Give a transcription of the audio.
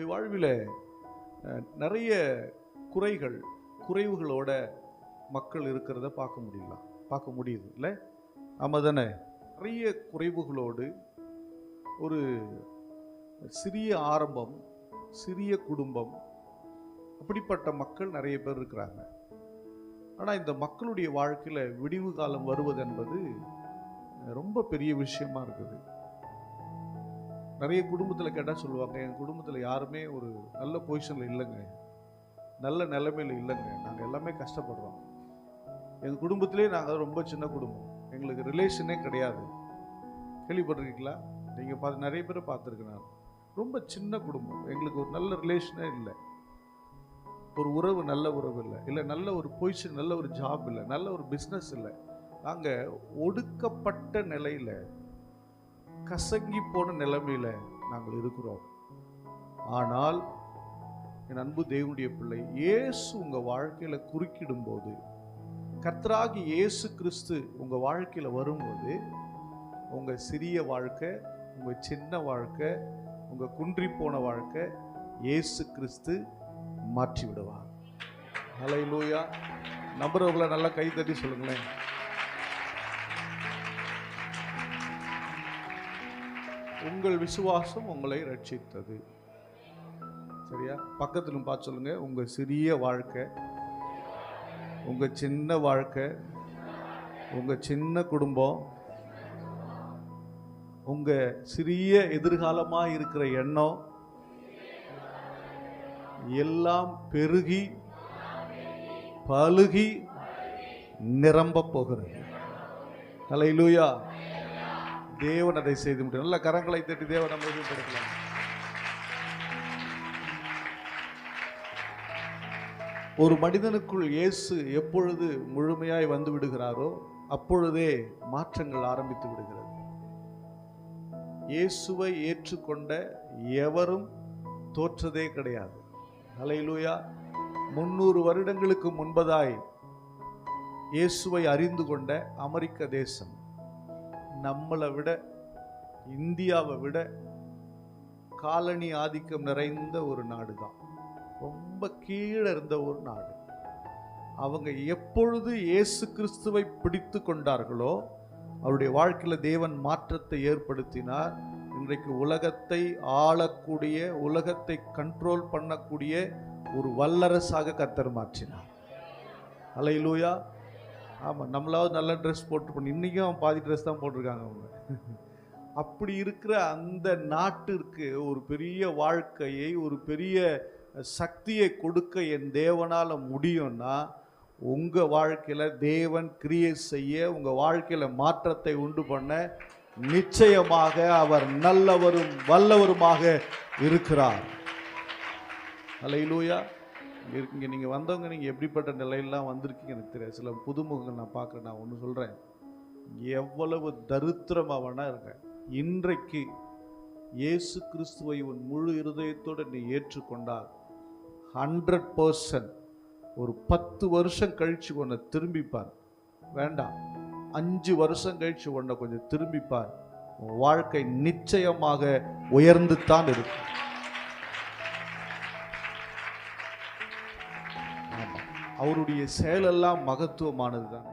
நம்முடைய வாழ்வில் நிறைய குறைவுகளோட மக்கள் இருக்கிறத பார்க்க முடியுது இல்லை? ஆமாம் தானே? நிறைய குறைவுகளோடு ஒரு சிறிய ஆரம்பம், சிறிய குடும்பம், அப்படிப்பட்ட மக்கள் நிறைய பேர் இருக்கிறாங்க. ஆனால் இந்த மக்களுடைய வாழ்க்கையில் விடிவு காலம் வருவது என்பது ரொம்ப பெரிய விஷயமா இருக்குது. நிறைய குடும்பத்தில் கேட்டால் சொல்லுவாங்க, எங்கள் குடும்பத்தில் யாருமே ஒரு நல்ல பொசிஷனில் இல்லைங்க, நல்ல நிலைமையில் இல்லைங்க, நாங்கள் எல்லாமே கஷ்டப்படுறோம். எங்கள் குடும்பத்திலே நாங்கள் ரொம்ப சின்ன குடும்பம், எங்களுக்கு ரிலேஷனே கிடையாது. கேள்விப்பட்டிருக்கீங்களா? நீங்கள் நிறைய பேரை பார்த்துருக்கேன். நான் ரொம்ப சின்ன குடும்பம், எங்களுக்கு ஒரு நல்ல ரிலேஷனே இல்லை, ஒரு உறவு, நல்ல உறவு இல்லை, நல்ல ஒரு பொசிஷன், நல்ல ஒரு ஜாப் இல்லை, நல்ல ஒரு பிஸ்னஸ் இல்லை. நாங்கள் ஒடுக்கப்பட்ட நிலையில், கசங்கி போன நிலைமையில் நாங்கள் இருக்கிறோம். ஆனால் என் அன்பு தேவனுடைய பிள்ளை, இயேசு உங்கள் வாழ்க்கையில் குறுக்கிடும் போது, கர்த்தராகி இயேசு கிறிஸ்து உங்கள் வாழ்க்கையில் வரும்போது, உங்கள் சிறிய வாழ்க்கை, உங்கள் சின்ன வாழ்க்கை, உங்கள் குன்றி போன வாழ்க்கை இயேசு கிறிஸ்து மாற்றி விடுவார். ஹல்லேலூயா! நம்புறவங்களை நல்லா கை தட்டி சொல்லுங்களேன். உங்கள் விசுவாசம் உங்களை ரட்சித்தது. சரியா? பக்கத்திலும் பார்த்து சொல்லுங்க, உங்க சிறிய வாழ்க்கை, உங்க சின்ன வாழ்க்கை, உங்க சின்ன குடும்பம், உங்க சிறிய எதிர்காலமாக இருக்கிற எண்ணம் எல்லாம் பெருகி பலுகி நிரம்ப போகிறது. ஹல்லேலூயா! தேவன் அதை செய்து முடியும். நல்ல கரங்களை தட்டி தேவனை மகிமைப்படுத்தலாம். ஒரு மனிதனுக்குள் இயேசு எப்பொழுது முழுமையாய் வந்து விடுகிறாரோ அப்பொழுதே மாற்றங்கள் ஆரம்பித்து விடுகிறது. இயேசுவை ஏற்றுக்கொண்ட எவரும் தோற்றதே கிடையாது. ஹல்லேலூயா! 300 வருடங்களுக்கு முன்பதாய் இயேசுவை அறிந்து கொண்ட அமெரிக்க தேசம் நம்மளை விட, இந்தியாவை விட காலனி ஆதிக்கம் நிறைந்த ஒரு நாடு தான். ரொம்ப கீழே இருந்த ஒரு நாடு. அவங்க எப்பொழுது இயேசு கிறிஸ்துவை பிடித்து கொண்டார்களோ அவருடைய வாழ்க்கையில் தேவன் மாற்றத்தை ஏற்படுத்தினார். இன்றைக்கு உலகத்தை ஆளக்கூடிய, உலகத்தை கண்ட்ரோல் பண்ணக்கூடிய ஒரு வல்லரசாக கர்த்தர் மாற்றினார். ஹல்லேலூயா! ஆமாம், நம்மளாவது நல்ல ட்ரெஸ் போட்டு, இன்றைக்கும் அவன் பாதி ட்ரெஸ் தான் போட்டிருக்காங்க அவங்க. அப்படி இருக்கிற அந்த நாட்டிற்கு ஒரு பெரிய வாழ்க்கையை, ஒரு பெரிய சக்தியை கொடுக்க என் தேவனால் முடியும்னா, உங்கள் வாழ்க்கையில் தேவன் கிரியை செய்ய, உங்கள் வாழ்க்கையில் மாற்றத்தை உண்டு பண்ண நிச்சயமாக அவர் நல்லவரும் வல்லவருமாக இருக்கிறார். ஹல்லேலூயா! இங்கே நீங்கள் வந்தவங்க, நீங்கள் எப்படிப்பட்ட நிலையெல்லாம் வந்திருக்கீங்க எனக்கு தெரியாது. சில புதுமுகங்கள் நான் பார்க்குறேன். நான் ஒன்று சொல்கிறேன், எவ்வளவு தரித்திரமாக வேணா இருக்கேன், இன்றைக்கு இயேசு கிறிஸ்துவை உன் முழு இருதயத்தோடு நீ ஏற்றுக்கொண்டால் 100% ஒரு 10 வருஷம் கழித்து உன்னை திரும்பிப்பார். வேண்டாம், 5 வருஷம் கழித்து உன்னை கொஞ்சம் திரும்பிப்பார். உன் வாழ்க்கை நிச்சயமாக உயர்ந்து தான் இருக்கும். அவருடைய செயலெல்லாம் மகத்துவமானது தானே.